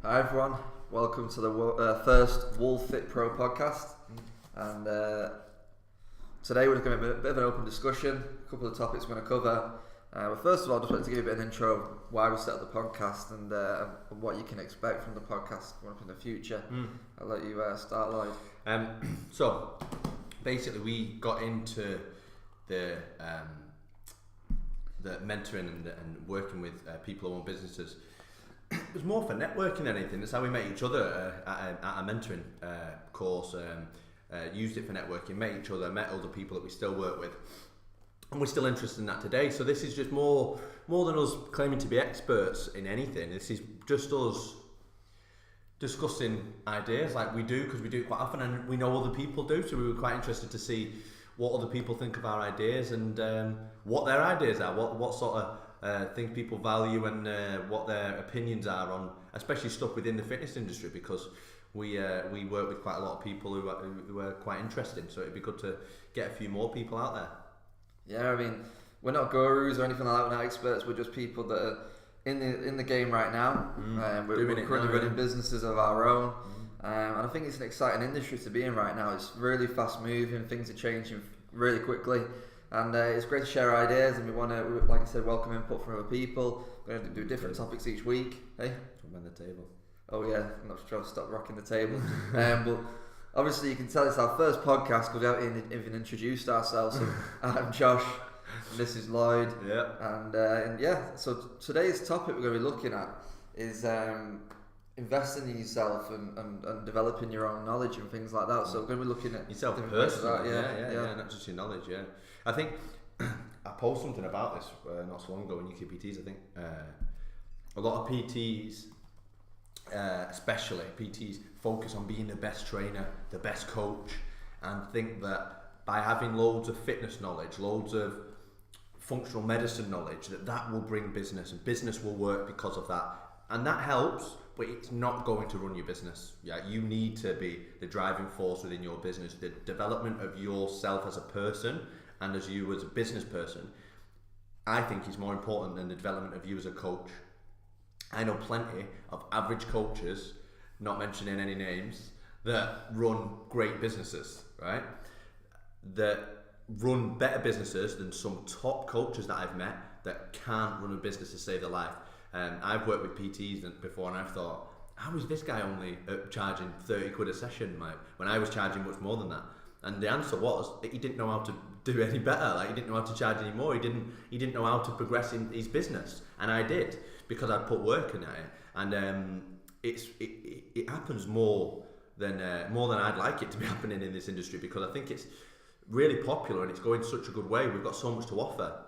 Hi everyone, welcome to the first Wolf Fit Pro podcast. And today we're going to have a bit of an open discussion, a couple of topics we're going to cover. But first of all, I just wanted to give you a bit of an intro of why we set up the podcast and what you can expect from the podcast in the future. I'll let you start, Lloyd. So basically we got into the mentoring and working with people who own businesses. It was more for networking than anything. That's how we met each other at a mentoring course. Used it for networking, met each other, met other people that we still work with, and we're still interested in that today. So this is just more than us claiming to be experts in anything. This is just us discussing ideas like we do, because we do it quite often, and we know other people do. So we were quite interested to see what other people think of our ideas and what their ideas are, what sort of things people value and what their opinions are on, especially stuff within the fitness industry, because we work with quite a lot of people who are quite interesting. So it'd be good to get a few more people out there. Yeah, I mean, we're not gurus or anything like that. We're not experts. We're just people that are in the game right now. We're currently running businesses of our own, and I think it's an exciting industry to be in right now. It's really fast moving. Things are changing really quickly. And it's great to share ideas, and we want to, like I said, welcome input from other people. We're going to do different topics each week. Hey? From on the table. Oh yeah, I'm not trying to stop rocking the table. But obviously you can tell it's our first podcast because we haven't even introduced ourselves. So I'm Josh, and this is Lloyd. Yeah. And yeah, so today's topic we're going to be looking at is investing in yourself and developing your own knowledge and things like that. So we're going to be looking at yourself personally, yeah, not just your knowledge. Yeah, I think I posted something about this not so long ago in UK PTs. I think a lot of PTs, especially PTs, focus on being the best trainer, the best coach, and think that by having loads of fitness knowledge, loads of functional medicine knowledge, that will bring business, and business will work because of that. And that helps, but it's not going to run your business. Yeah, you need to be the driving force within your business. The development of yourself as a person and as you as a business person, I think, is more important than the development of you as a coach. I know plenty of average coaches, not mentioning any names, that run great businesses, right? That run better businesses than some top coaches that I've met that can't run a business to save their life. I've worked with PTs before, and I've thought, how is this guy only charging 30 quid a session, Mike, when I was charging much more than that? And the answer was that he didn't know how to do any better. Like, he didn't know how to charge any more. He didn't know how to progress in his business, and I did, because I put work in it. And it happens more than I'd like it to be happening in this industry, because I think it's really popular and it's going such a good way. We've got so much to offer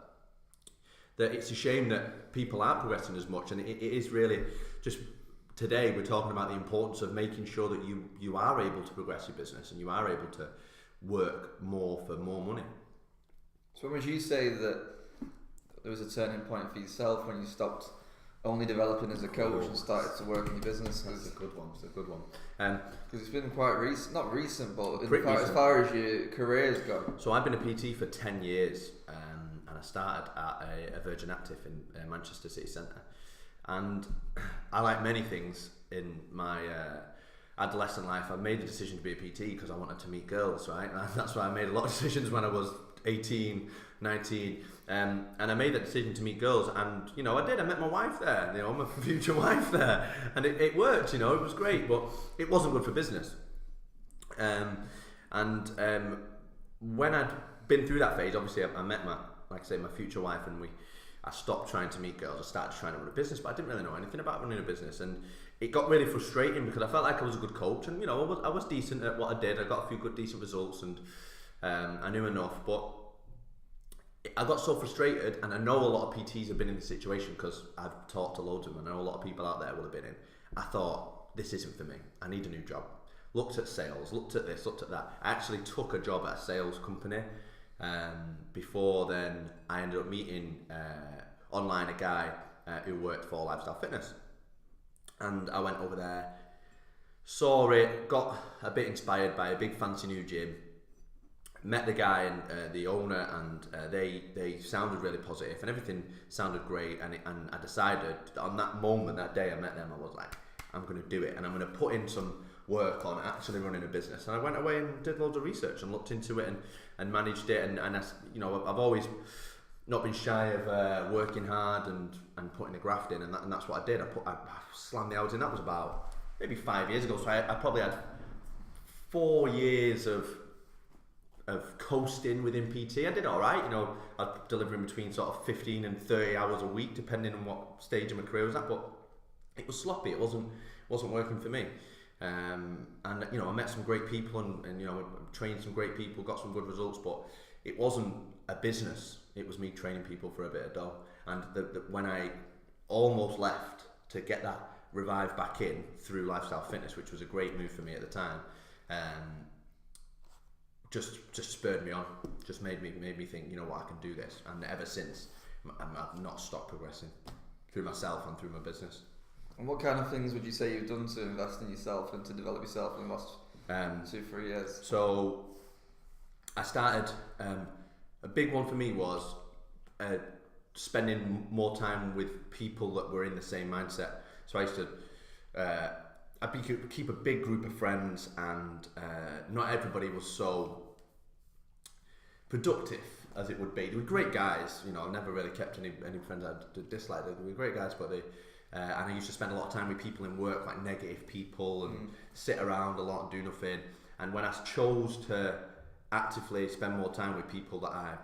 that it's a shame that people aren't progressing as much. And it is really just, today we're talking about the importance of making sure that you are able to progress your business and you are able to work more for more money. So when would you say that there was a turning point for yourself when you stopped only developing as a coach and started to work in your business? That's a good one. It's a good one. Because it's been quite recent, not recent, but recent. As far as your career's gone. So I've been a PT for 10 years, and I started at a Virgin Active in Manchester City Centre. And I, like many things in my adolescent life, I made the decision to be a PT because I wanted to meet girls, right? And that's why I made a lot of decisions when I was 18, 19, and I made that decision to meet girls, and I met my wife there, my future wife there, and it worked, it was great, but it wasn't good for business. When I'd been through that phase, obviously I met my future wife, and I stopped trying to meet girls. I started trying to run a business, but I didn't really know anything about running a business, and it got really frustrating because I felt like I was a good coach, and I was decent at what I did. I got a few good decent results, and I knew enough, but I got so frustrated, and I know a lot of PTs have been in this situation because I've talked to loads of them. I know a lot of people out there will have been in. I thought, this isn't for me. I need a new job. Looked at sales, looked at this, looked at that. I actually took a job at a sales company. Before then, I ended up meeting online a guy who worked for Lifestyle Fitness. And I went over there, saw it, got a bit inspired by a big fancy new gym. Met the guy and the owner, and they sounded really positive, and everything sounded great. And I decided on that moment, that day I met them, I was like, I'm going to do it, and I'm going to put in some work on actually running a business. And I went away and did loads of research and looked into it and managed it. And I, you know, I've always not been shy of working hard and putting the graft in, and that's what I did. I slammed the hours in. That was about maybe 5 years ago. So I probably had 4 years of coasting within PT. I did all right, you know. I was delivering between sort of 15 and 30 hours a week, depending on what stage of my career I was at. But it was sloppy. It wasn't working for me. And you know, I met some great people and you know, trained some great people, got some good results. But it wasn't a business. It was me training people for a bit of dough. And when I almost left to get that revive back in through lifestyle fitness, which was a great move for me at the time, just spurred me on, just made me think, you know what, I can do this. And ever since, I've not stopped progressing through myself and through my business. And what kind of things would you say you've done to invest in yourself and to develop yourself in the last 2-3 years? So I started, a big one for me was spending more time with people that were in the same mindset. So I used to keep a big group of friends, and not everybody was so productive as it would be. They were great guys, you know. I never really kept any friends I disliked. They were great guys, but and I used to spend a lot of time with people in work, like negative people, and sit around a lot and do nothing. And when I chose to actively spend more time with people that I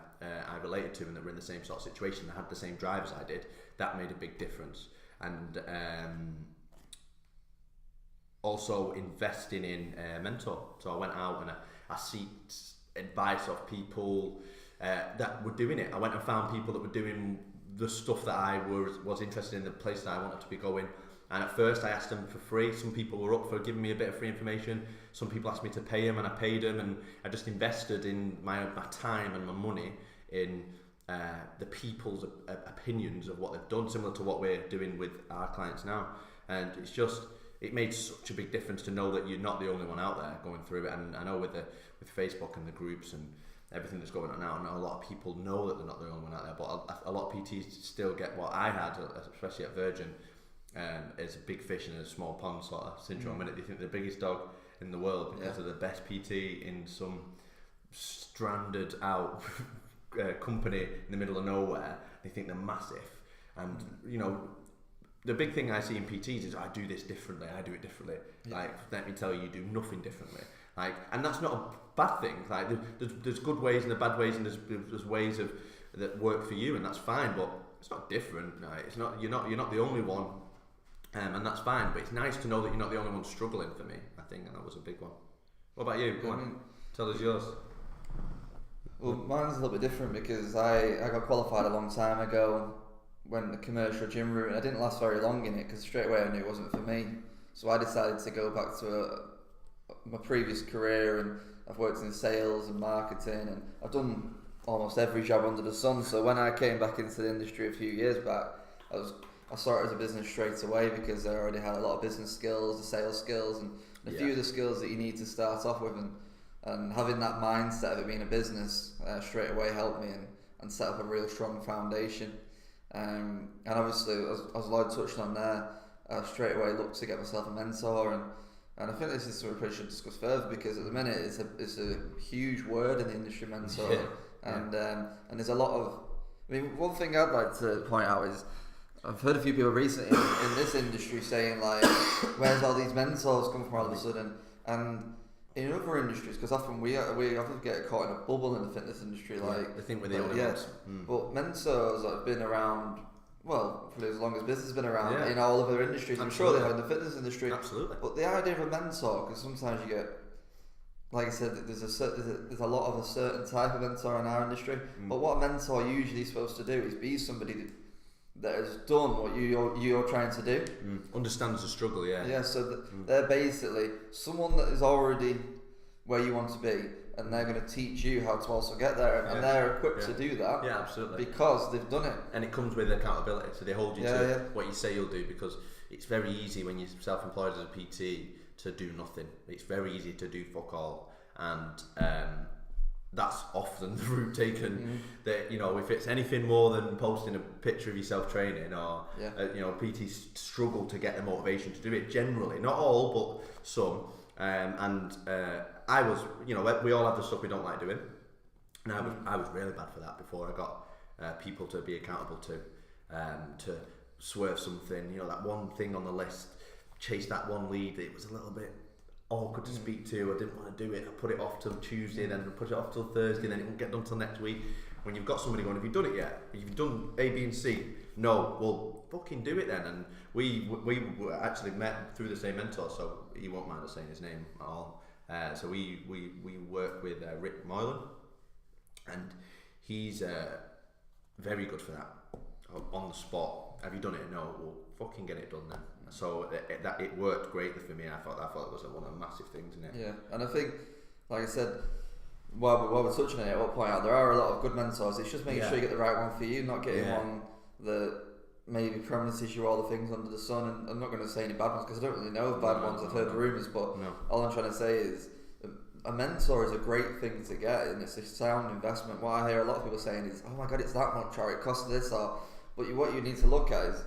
related to and that were in the same sort of situation, that had the same drive as I did, that made a big difference. And also investing in a mentor. So I went out and I sought advice of people that were doing it. I went and found people that were doing the stuff that I was interested in, the place that I wanted to be going. And at first I asked them for free. Some people were up for giving me a bit of free information. Some people asked me to pay them, and I paid them, and I just invested in my time and my money in the people's opinions of what they've done, similar to what we're doing with our clients now. And it made such a big difference to know that you're not the only one out there going through it. And I know with Facebook and the groups and everything that's going on now, I know a lot of people know that they're not the only one out there, but a lot of PTs still get what I had, especially at Virgin, is a big fish in a small pond sort of syndrome. And they think they're the biggest dog in the world because they're the best PT in some stranded out company in the middle of nowhere. They think they're massive. And you know, the big thing I see in PTs is I do this differently, I do it differently. Like, let me tell you, you do nothing differently. Like, and that's not a bad thing. Like, there's good ways and the bad ways, and there's ways that work for you, and that's fine. But it's not different. Right? It's not. You're not the only one, and that's fine. But it's nice to know that you're not the only one struggling. For me, I think, and that was a big one. What about you? Go on, tell us yours. Well, mine's a little bit different because I got qualified a long time ago. Went the commercial gym route, and I didn't last very long in it because straight away I knew it wasn't for me. So I decided to go back to my previous career, and I've worked in sales and marketing, and I've done almost every job under the sun. So when I came back into the industry a few years back, I saw it as a business straight away because I already had a lot of business skills, the sales skills, and a few of the skills that you need to start off with, and having that mindset of it being a business straight away helped me and set up a real strong foundation. And obviously, as Lloyd touched on there, I straight away looked to get myself a mentor, and I think this is something we probably should discuss further because at the minute it's a huge word in the industry, mentor, and there's a lot of. I mean, one thing I'd like to point out is I've heard a few people recently in this industry saying like, "Where's all these mentors come from all of a sudden?" And in other industries, because often we often get caught in a bubble in the fitness industry, like they think we're the only ones. But mentors that have been around, well, for as long as business has been around in all other industries. I'm sure they have in the fitness industry. Absolutely. But the idea of a mentor, because sometimes you get, like I said, there's a lot of a certain type of mentor in our industry. But what a mentor usually is supposed to do is be somebody that has done what you're trying to do. Understands the struggle, Yeah, so they're basically someone that is already where you want to be, and they're going to teach you how to also get there, and they're equipped to do that. Yeah, absolutely. Because they've done it. And it comes with accountability, so they hold you to what you say you'll do, because it's very easy when you're self-employed as a PT to do nothing. It's very easy to do fuck all, and that's often the route taken. That, you know, if it's anything more than posting a picture of yourself training, or you know, PTs struggle to get the motivation to do it generally, not all, but some. I was, you know, we all have the stuff we don't like doing, and I was really bad for that before I got people to be accountable to swerve something, you know, that one thing on the list, chase that one lead. It was a little bit awkward to speak to. I didn't want to do it. I put it off till Tuesday, then put it off till Thursday, then it won't get done till next week. When you've got somebody going, have you done it yet? Have you done A, B and C? No. Well, fucking do it then. And we actually met through the same mentor, so he won't mind us saying his name at all. So we work with Rick Moylan, and he's very good for that. On the spot, have you done it? No. Well, fucking get it done then. So it worked greatly for me. I thought it was one of the massive things, isn't it? Yeah, and I think, like I said, while we're touching on it, I'll point out there are a lot of good mentors. It's just making sure you get the right one for you, not getting one that maybe promises you all the things under the sun. And I'm not going to say any bad ones because I don't really know of bad ones. I've heard rumours, but all I'm trying to say is a mentor is a great thing to get, and it's a sound investment. What I hear a lot of people saying is, "Oh my god, it's that much, or it costs this," or but what you need to look at is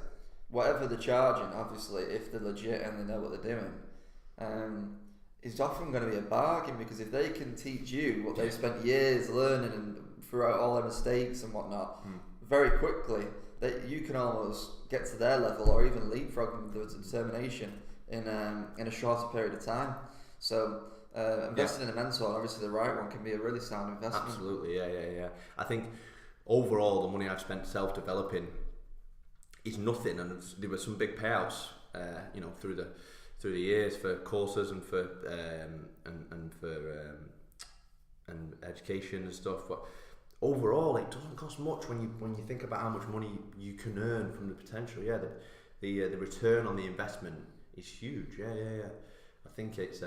whatever they're charging, obviously, if they're legit and they know what they're doing, is often going to be a bargain, because if they can teach you what they've spent years learning and throughout all their mistakes and whatnot, very quickly, that you can almost get to their level or even leapfrog them with the determination in a shorter period of time. So investing in a mentor, and obviously the right one, can be a really sound investment. Absolutely, yeah. I think overall the money I've spent self-developing is nothing, and there were some big payouts, you know, through the years for courses and for and education and stuff. But overall, it doesn't cost much when you think about how much money you can earn from the potential. Yeah, the return on the investment is huge. Yeah. I think it's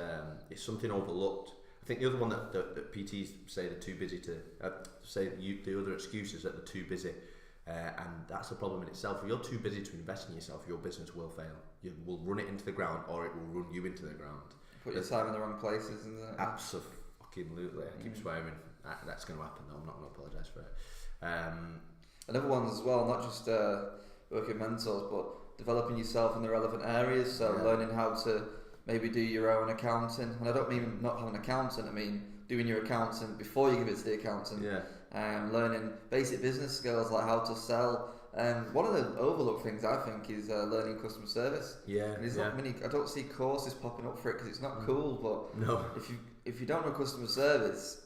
something overlooked. I think the other one that PTs say they're too busy to the other excuse is that they're too busy. And that's a problem in itself. If you're too busy to invest in yourself, your business will fail. You will run it into the ground, or it will run you into the ground. Put your time in the wrong places, isn't it? Absolutely. I keep swearing. That's going to happen, though. I'm not going to apologise for it. Another ones as well, not just working mentors, but developing yourself in the relevant areas. So learning how to maybe do your own accounting. And I don't mean not having an accountant. I mean doing your accounting before you give it to the accountant. Yeah. Learning basic business skills like how to sell. One of the overlooked things I think is learning customer service. Yeah. And there's not many. I don't see courses popping up for it because it's not cool. But no. if you don't know customer service,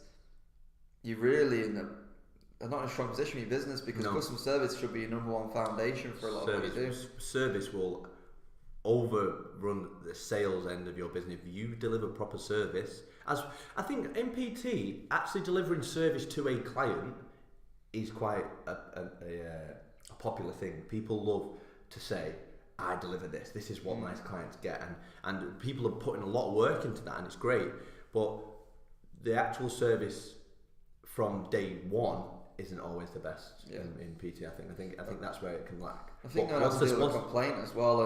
you really are not in a strong position in your business, because customer service should be your number one foundation for a lot of what you do. Service will overrun the sales end of your business if you deliver proper service. As I think in PT, actually delivering service to a client is quite a popular thing. People love to say, "I deliver this. This is what my clients get," and people are putting a lot of work into that, and it's great. But the actual service from day one isn't always the best in PT. I think that's where it can lack. I think I have to deal with a complaint as well,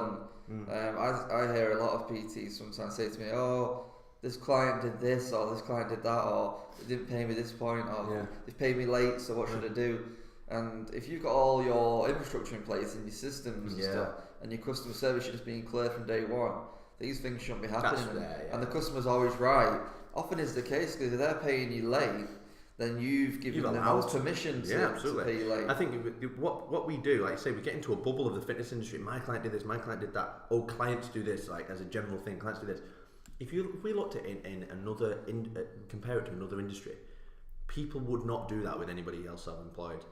and I hear a lot of PTs sometimes say to me, "Oh, this client did this, or this client did that, or they didn't pay me this point, or they paid me late, so what should I do?" And if you've got all your infrastructure in place and your systems and stuff, and your customer service should just being clear from day one, these things shouldn't be happening. And the customer's always right. Often is the case, because if they're paying you late, then you've given them all permission to pay you late. I think what we do, like I say, we get into a bubble of the fitness industry. My client did this, my client did that. Oh, clients do this, like as a general thing. Clients do this. If we looked at it in another, compare it to another industry, people would not do that with anybody else self-employed.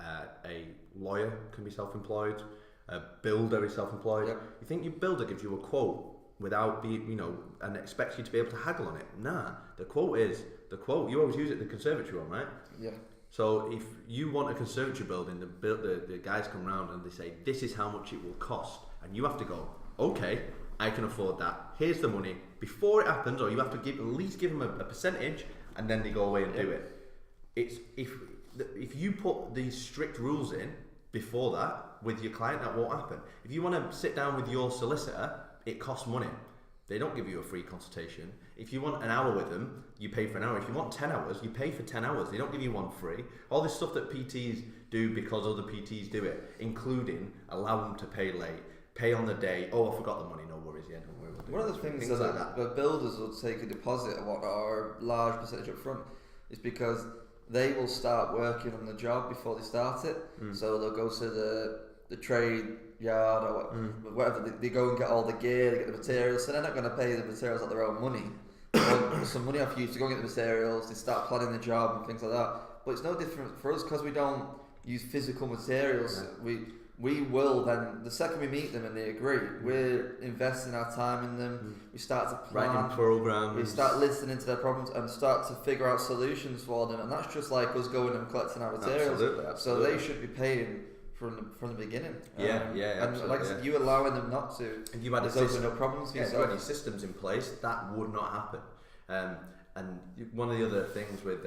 A lawyer can be self-employed. A builder is self-employed. Yep. You think your builder gives you a quote without being, and expects you to be able to haggle on it? Nah, the quote is the quote. You always use it the conservatory one, right? Yeah. So if you want a conservatory building, the guys come round and they say, "This is how much it will cost," and you have to go, "Okay, I can afford that. Here's the money." Before it happens, or you have to at least give them a percentage, and then they go away and do it. It's if you put these strict rules in before that with your client, that won't happen. If you want to sit down with your solicitor, it costs money. They don't give you a free consultation. If you want an hour with them, you pay for an hour. If you want 10 hours, you pay for 10 hours. They don't give you one free. All this stuff that PTs do because other PTs do it, including allow them to pay late, pay on the day. Oh, I forgot the money. No worries. Yeah, don't worry. One of the things that the builders will take a deposit or a large percentage up front is because they will start working on the job before they start it. So they'll go to the trade yard or whatever. They go and get all the gear, they get the materials. So they're not going to pay the materials out their own money. They want some money off you to go and get the materials. They start planning the job and things like that. But it's no different for us because we don't use physical materials. Yeah. We will then, the second we meet them and they agree, we're investing our time in them. We start to plan, writing programs. We start listening to their problems and start to figure out solutions for them. And that's just like us going and collecting our materials. Absolutely. So they should be paying from the beginning. And like I said, you allowing them not to. And you had no problems for yourself. If you had systems in place, that would not happen. And one of the other things with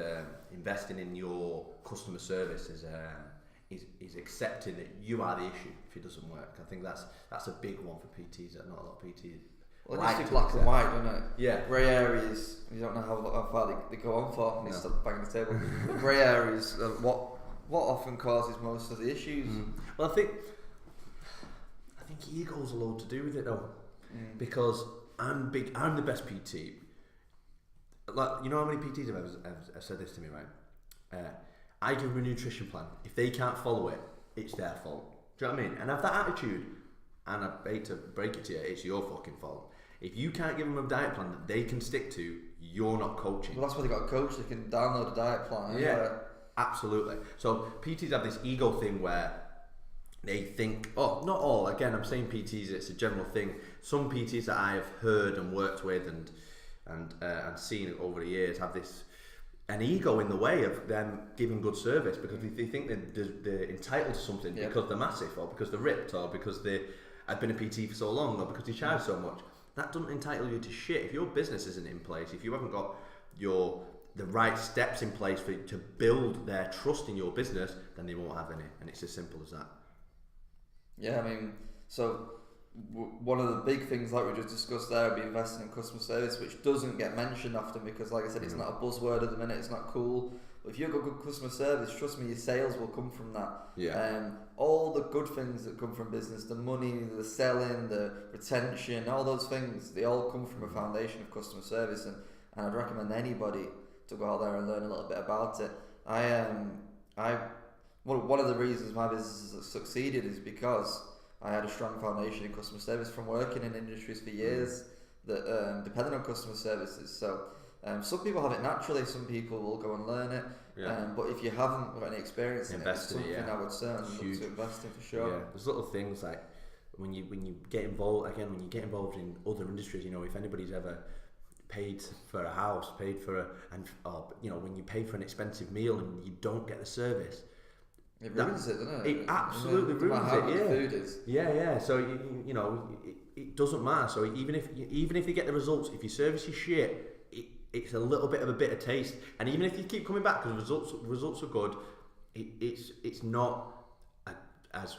investing in your customer service is accepting that you are the issue if it doesn't work. I think that's a big one for PTs. That not a lot of PTs. Well, it needs to be black and white, don't it? Yeah. Grey areas, you don't know how far they go on for. They stop banging the table. Grey areas, what often causes most of the issues. Well, I think ego's a lot to do with it though, because I'm the best PT. Like, you know how many PTs have said this to me, right? I give them a nutrition plan. If they can't follow it, it's their fault. Do you know what I mean? And have that attitude, and I hate to break it to you, it's your fucking fault. If you can't give them a diet plan that they can stick to, you're not coaching. Well, that's why they got a coach. They can download a diet plan. Yeah, absolutely. So PTs have this ego thing where they think, oh, not all. Again, I'm saying PTs, it's a general thing. Some PTs that I have heard and worked with and seen over the years have an ego in the way of them giving good service because they think they're entitled to something because they're massive or because they're ripped or because they have been a PT for so long or because they charge so much. That doesn't entitle you to shit. If your business isn't in place, if you haven't got the right steps in place to build their trust in your business, then they won't have any. And it's as simple as that. Yeah, I mean, so one of the big things like we just discussed there would be investing in customer service, which doesn't get mentioned often because, like I said, it's not a buzzword at the minute, it's not cool. But if you've got good customer service, trust me, your sales will come from that. Yeah. All the good things that come from business, the money, the selling, the retention, all those things, they all come from a foundation of customer service. And I'd recommend anybody to go out there and learn a little bit about it. One of the reasons my business has succeeded is because I had a strong foundation in customer service from working in industries for years that depended on customer services. So some people have it naturally, some people will go and learn it. But if you haven't got any experience in it, it's something I would certainly look to invest in for sure. Yeah, there's little things like when you get involved in other industries, you know, if anybody's ever paid for a house, when you pay for an expensive meal and you don't get the service, it ruins it, doesn't it? It absolutely ruins it. Yeah. Food is. Yeah. So you know, it doesn't matter. So even if you get the results, if your service is shit, it's a little bit of a bitter taste. And even if you keep coming back because results are good, it's not as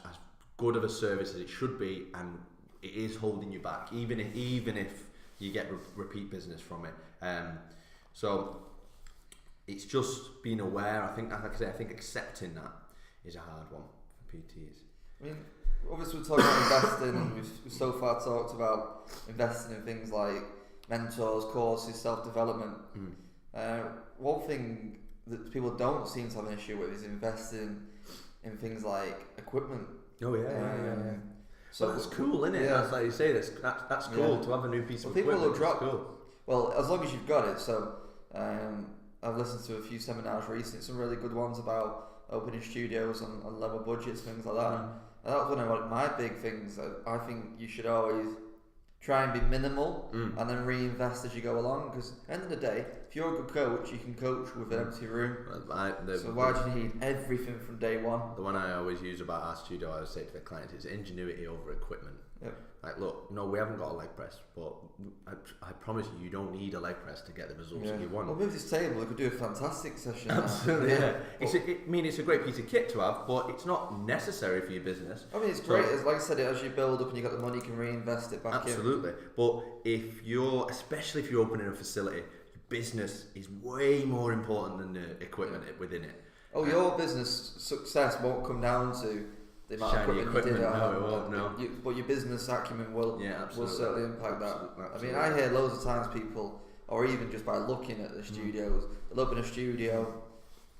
good of a service as it should be, and it is holding you back. Even if you get repeat business from it. So it's just being aware. I think accepting that is a hard one for PTs. I mean, obviously we're talking about investing, and we've so far talked about investing in things like mentors, courses, self-development. One thing that people don't seem to have an issue with is investing in things like equipment. Oh yeah. So that's cool, isn't it? Yeah. That's like you say, that's cool to have a new piece of equipment. People will drop. Cool. Well, as long as you've got it. So I've listened to a few seminars recently, some really good ones about opening studios on level budgets, things like that. And that's one of my big things. I think you should always try and be minimal and then reinvest as you go along, because at the end of the day, if you're a good coach, you can coach with an empty room. So why do you need everything from day one? The one I always use about our studio, I always say to the clients, is ingenuity over equipment. Yep. Like, look, no, we haven't got a leg press, but I promise you don't need a leg press to get the results that you want. Well, with this table, we could do a fantastic session. Absolutely, yeah. It's a great piece of kit to have, but it's not necessary for your business. I mean, it's great. Like I said, as you build up and you got the money, you can reinvest it back Absolutely. But especially if you're opening a facility, your business is way more important than the equipment within it. Oh, your business success won't come down to the amount of equipment you did. No, it won't. No. But your business acumen will certainly impact that. Absolutely. I mean, I hear loads of times people, or even just by looking at the studios, they'll open a studio,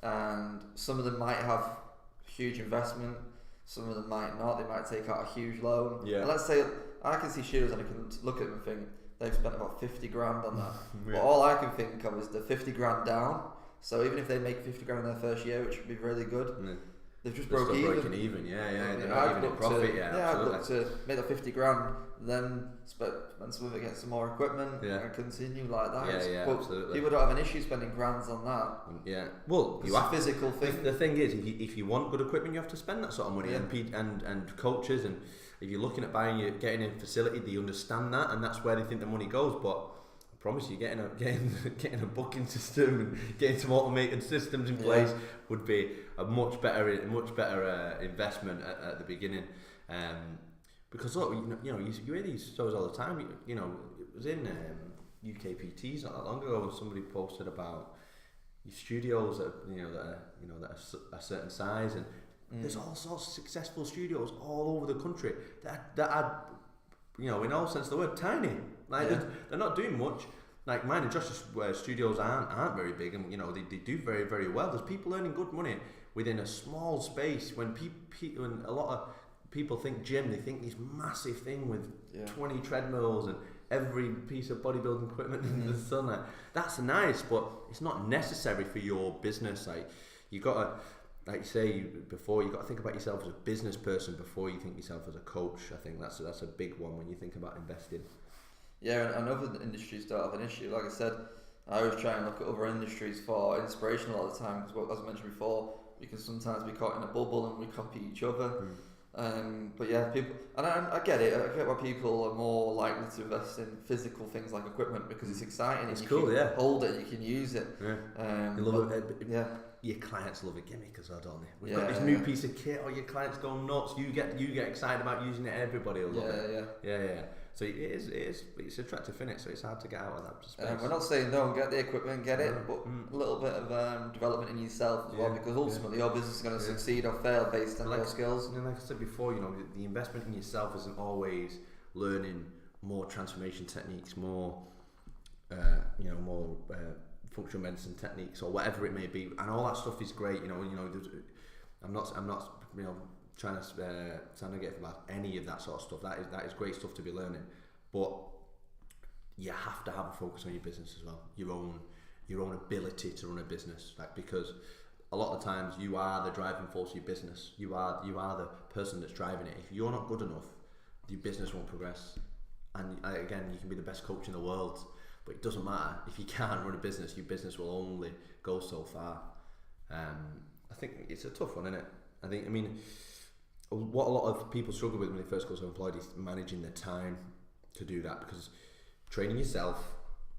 and some of them might have huge investment, some of them might not. They might take out a huge loan. Yeah. And let's say I can see studios and I can look at them and think they've spent about 50 grand on that. But all I can think of is the 50 grand down. So even if they make 50 grand in their first year, which would be really good, they've just broke even. Breaking even, yeah. They're I'd not even in profit, I'd look to make that 50 grand, then spend some of it, get some more equipment, and continue like that. But absolutely. People don't have an issue spending grands on that. Yeah, well, it's a physical thing. The thing is, if you want good equipment, you have to spend that sort of money, and coaches, and if you're looking at getting a facility, they understand that, and that's where they think the money goes. But I promise you, getting a booking system and getting some automated systems in place would be a much better investment at the beginning. Because look, you hear these stories all the time. It was in UKPTs not that long ago when somebody posted about these studios that are a certain size, and there's all sorts of successful studios all over the country that are, in all sense of the word, tiny. Like they're not doing much. Like mine and Josh's studios aren't very big, and they do very, very well. There's people earning good money within a small space. When when a lot of people think gym, they think this massive thing with 20 treadmills and every piece of bodybuilding equipment in the sun. That's nice, but it's not necessary for your business. Like you gotta, like you say before, you got to think about yourself as a business person before you think yourself as a coach. I think that's a big one when you think about investing. Yeah, and other industries don't have an issue. Like I said, I always try and look at other industries for inspiration a lot of the time, because as I mentioned before, we can sometimes be caught in a bubble and we copy each other. But yeah, people, and I get it. I get why people are more likely to invest in physical things like equipment, because it's exciting. It's and cool, you can hold it, you can use it. You love it. Your clients love a gimmick as well, don't they? We've got this new piece of kit. Your clients go nuts. You get excited about using it. Everybody will love it. Yeah. So it's attractive, isn't it? So it's hard to get out of that space. We're not saying don't get the equipment, get it, but a little bit of development in yourself as well, because ultimately your business is going to succeed or fail based on your skills. And like I said before, the investment in yourself isn't always learning more transformation techniques, more functional medicine techniques, or whatever it may be, and all that stuff is great. I'm not trying to get about any of that sort of stuff. That is great stuff to be learning, but you have to have a focus on your business as well. Your own ability to run a business, because a lot of times you are the driving force of your business. You are the person that's driving it. If you're not good enough, your business won't progress. And again, you can be the best coach in the world, but it doesn't matter if you can't run a business. Your business will only go so far. I think it's a tough one, isn't it? What a lot of people struggle with when they first go self-employed is managing their time to do that, because training yourself,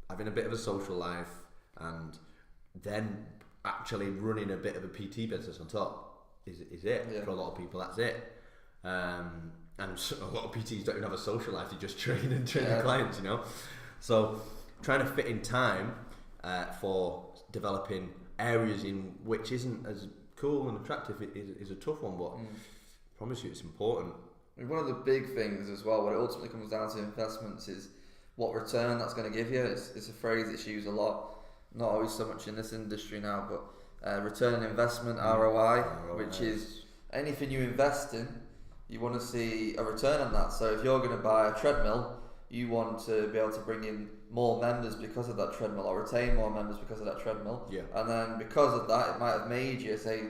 having a bit of a social life, and then actually running a bit of a PT business on top is it. For a lot of people, that's it. And a lot of PTs don't even have a social life. They just train their clients, So trying to fit in time for developing areas in which isn't as cool and attractive is a tough one, but I promise you it's important. One of the big things as well, when it ultimately comes down to investments, is what return that's going to give you. It's a phrase that's used a lot, not always so much in this industry now, but return on investment, ROI, which is anything you invest in, you want to see a return on that. So if you're going to buy a treadmill, you want to be able to bring in more members because of that treadmill, or retain more members because of that treadmill. And then because of that, it might have made you, say,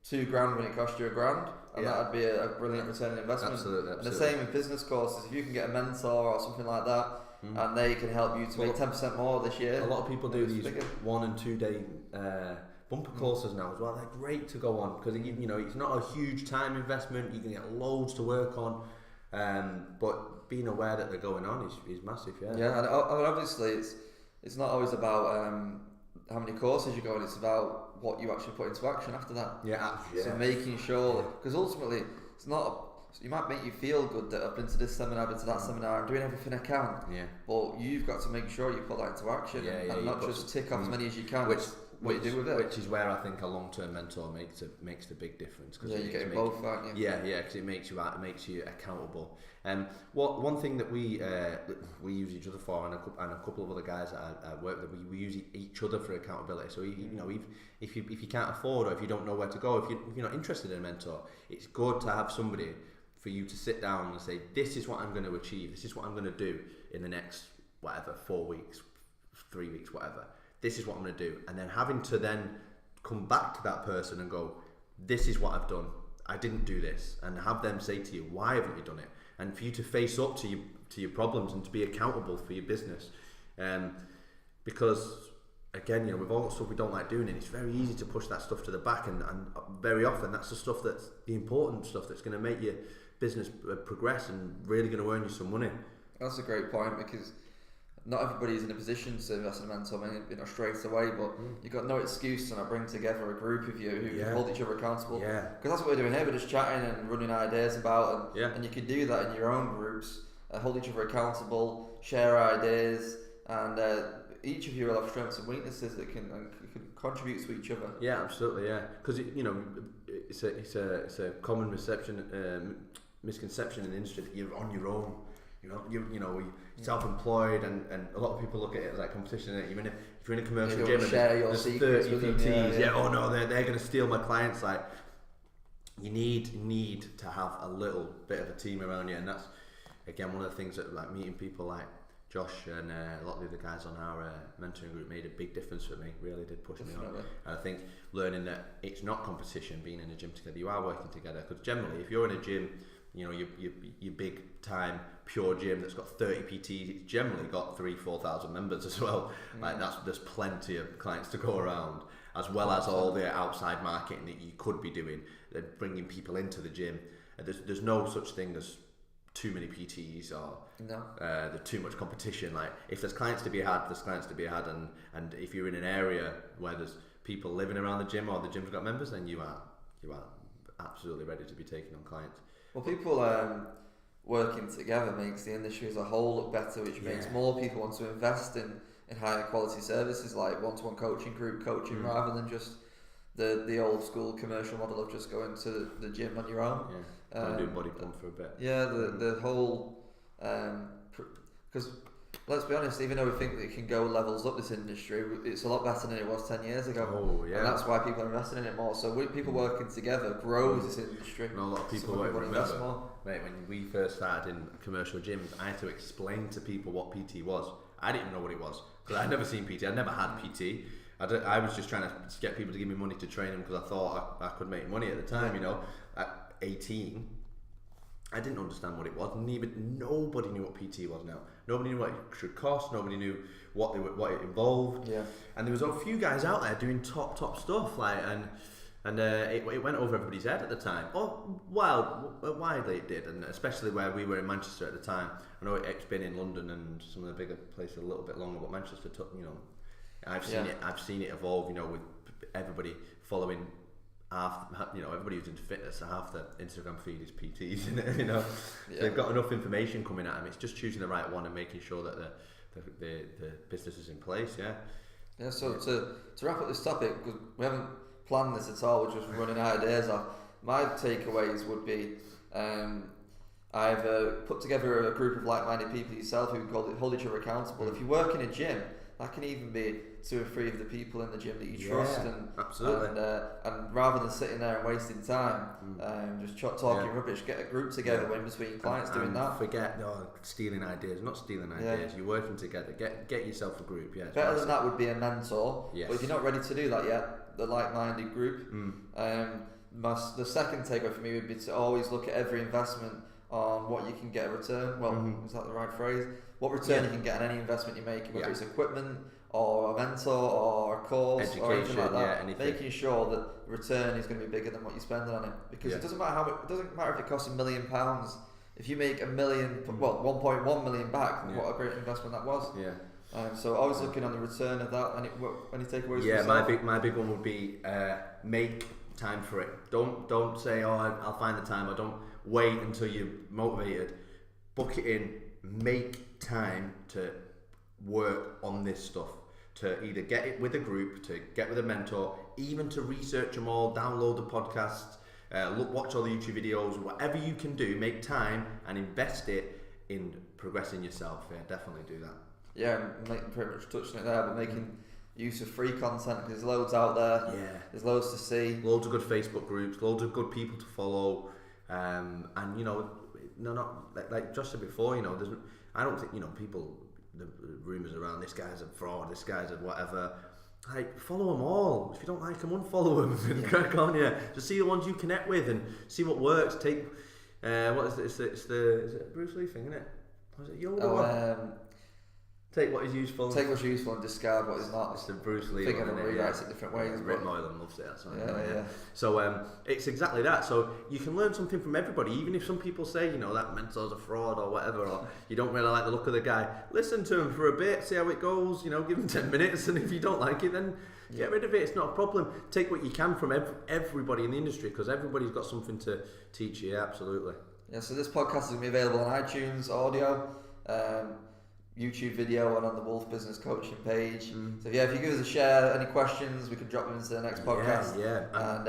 $2,000 when it cost you $1,000, and that would be a brilliant return on investment. Absolutely. And the same in business courses. If you can get a mentor or something like that, and they can help you to make 10% more this year. A lot of people do these 1 and 2 day bumper courses now as well. They're great to go on, because it's not a huge time investment. You can get loads to work on, but being aware that they're going on is massive. Yeah, and obviously it's not always about how many courses you go on. It's about what you actually put into action after that. Yeah. So making sure, because ultimately it's not. It might make you feel good that I've been to this seminar, I've been to that seminar, I'm doing everything I can. Yeah. But you've got to make sure you put that into action and not just tick off as many as you can. What you do with it. Which is where I think a long-term mentor makes the big difference. Cause you're getting both, aren't you? Yeah, because it makes you accountable. One thing that we use each other for, and a couple of other guys that I work with, we use each other for accountability. So if you can't afford, or if you don't know where to go, if you're not interested in a mentor, it's good to have somebody for you to sit down and say, this is what I'm going to achieve, this is what I'm going to do in the next 4 weeks, 3 weeks, whatever. This is what I'm going to do, and then having to then come back to that person and go, this is what I've done, I didn't do this, and have them say to you, why haven't you done it? And for you to face up to your problems and to be accountable for your business, because again, we've all got stuff we don't like doing, and it's very easy to push that stuff to the back, and very often that's the stuff that's the important stuff that's going to make your business progress and really going to earn you some money. That's a great point, because not everybody's in a position to invest in a mentor, straight away, but you've got no excuse to not bring together a group of you who can hold each other accountable. Because that's what we're doing here, we're just chatting and running ideas about, and you can do that in your own groups, hold each other accountable, share ideas, and each of you will have strengths and weaknesses that can contribute to each other. Yeah, absolutely, because it's a common misconception in the industry that you're on your own. You're self-employed, and a lot of people look at it as like competition. If you're in a commercial gym and there's 30 PTs, oh no, they're going to steal my clients. Like, you need to have a little bit of a team around you, and that's again one of the things that, like, meeting people like Josh and a lot of the other guys on our mentoring group made a big difference for me. Really did push me on. And I think learning that it's not competition, being in a gym together, you are working together. Because generally, if you're in a gym, your big time pure gym that's got 30 PTs, it's generally got 3,000-4,000 members as well. Like, there's plenty of clients to go around, as well as all the outside marketing that you could be doing, bringing people into the gym. There's no such thing as too many PTs or there's too much competition. Like, if there's clients to be had, there's clients to be had, and if you're in an area where there's people living around the gym, or the gym's got members, then you are absolutely ready to be taking on clients. Well, people working together makes the industry as a whole look better, which makes more people want to invest in higher quality services like one-to-one coaching, group coaching, rather than just the old school commercial model of just going to the gym on your own. Do body pump for a bit. The whole because let's be honest, even though we think that it can go levels up this industry, it's a lot better than it was 10 years ago. And that's why people are investing in it more. So people working together grows this industry. And a lot of people won't remember. Mate, when we first started in commercial gyms, I had to explain to people what PT was. I didn't even know what it was, because I'd never seen PT. I'd never had PT. I was just trying to get people to give me money to train them, because I thought I could make money at the time. At 18, I didn't understand what it was. Nobody knew what PT was now. Nobody knew what it should cost. Nobody knew what it involved. And there was a few guys out there doing top stuff, like, and it went over everybody's head at the time. Widely it did, and especially where we were in Manchester at the time. I know it's been in London and some of the bigger places a little bit longer, but Manchester took, I've seen it evolve, with everybody following everybody who's into fitness, half the Instagram feed is PTs, They've got enough information coming at them. It's just choosing the right one and making sure that the business is in place. So to wrap up this topic, because we haven't planned this at all, we're just running ideas off. My takeaways would be I've put together a group of like-minded people yourself who hold each other accountable. If you work in a gym, that can even be 2 or 3 of the people in the gym that you trust, and rather than sitting there and wasting time, just talking rubbish, get a group together in between clients doing that. Forget stealing ideas, not stealing ideas. You're working together. Get yourself a group. Better than that would be a mentor. But if you're not ready to do that yet, the like-minded group. The second takeaway for me would be to always look at every investment on what you can get a return. Well, is that the right phrase? What return you can get on any investment you're making, whether it's equipment or a mentor or a course or anything like that. Making sure that the return is going to be bigger than what you're spending on it, because it doesn't matter if it costs £1 million. if you make $1 million, well, 1.1 million back, what a great investment that was. Yeah. So I was looking on the return of that. Any takeaways? Yeah, my big one would be make time for it. Don't say, oh, I'll find the time. Or don't wait until you're motivated. Book it in. Make time to work on this stuff. To either get it with a group, to get with a mentor, even to research them all, download the podcasts, watch all the YouTube videos, whatever you can do, make time and invest it in progressing yourself. Yeah, definitely do that. Yeah, pretty much touching it there, but making use of free content, because there's loads out there. Yeah. There's loads to see. Loads of good Facebook groups, loads of good people to follow, and you know, not like Josh said before, you know, I don't think, you know, people, the rumours around this guy's a fraud, this guy's a whatever. Like, follow them all. If you don't like them, unfollow them and crack on. Yeah, just see the ones you connect with and see what works. Take what is it? Is it a Bruce Lee thing, isn't it? Was it Yoda one? Take what is useful. Take what's useful and discard what is not. It's the Bruce Lee. I think everyone rewrites it different ways. Rick Moylan loves it. That's right. Yeah. So it's exactly that. So you can learn something from everybody, even if some people say, you know, that mentor's a fraud or whatever, or you don't really like the look of the guy. Listen to him for a bit, see how it goes. You know, give him 10 minutes, and if you don't like it, then get rid of it. It's not a problem. Take what you can from everybody in the industry, because everybody's got something to teach you. Yeah, absolutely. Yeah. So this podcast is going to be available on iTunes audio. YouTube video and on the Wolf Business Coaching page. So if you give us a share, any questions, we can drop them into the next podcast. And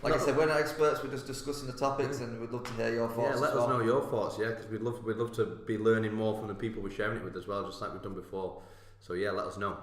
like I said, we're not experts, we're just discussing the topics, and we'd love to hear your thoughts. Yeah, let us know your thoughts, because we'd love to be learning more from the people we're sharing it with as well, just like we've done before. So let us know.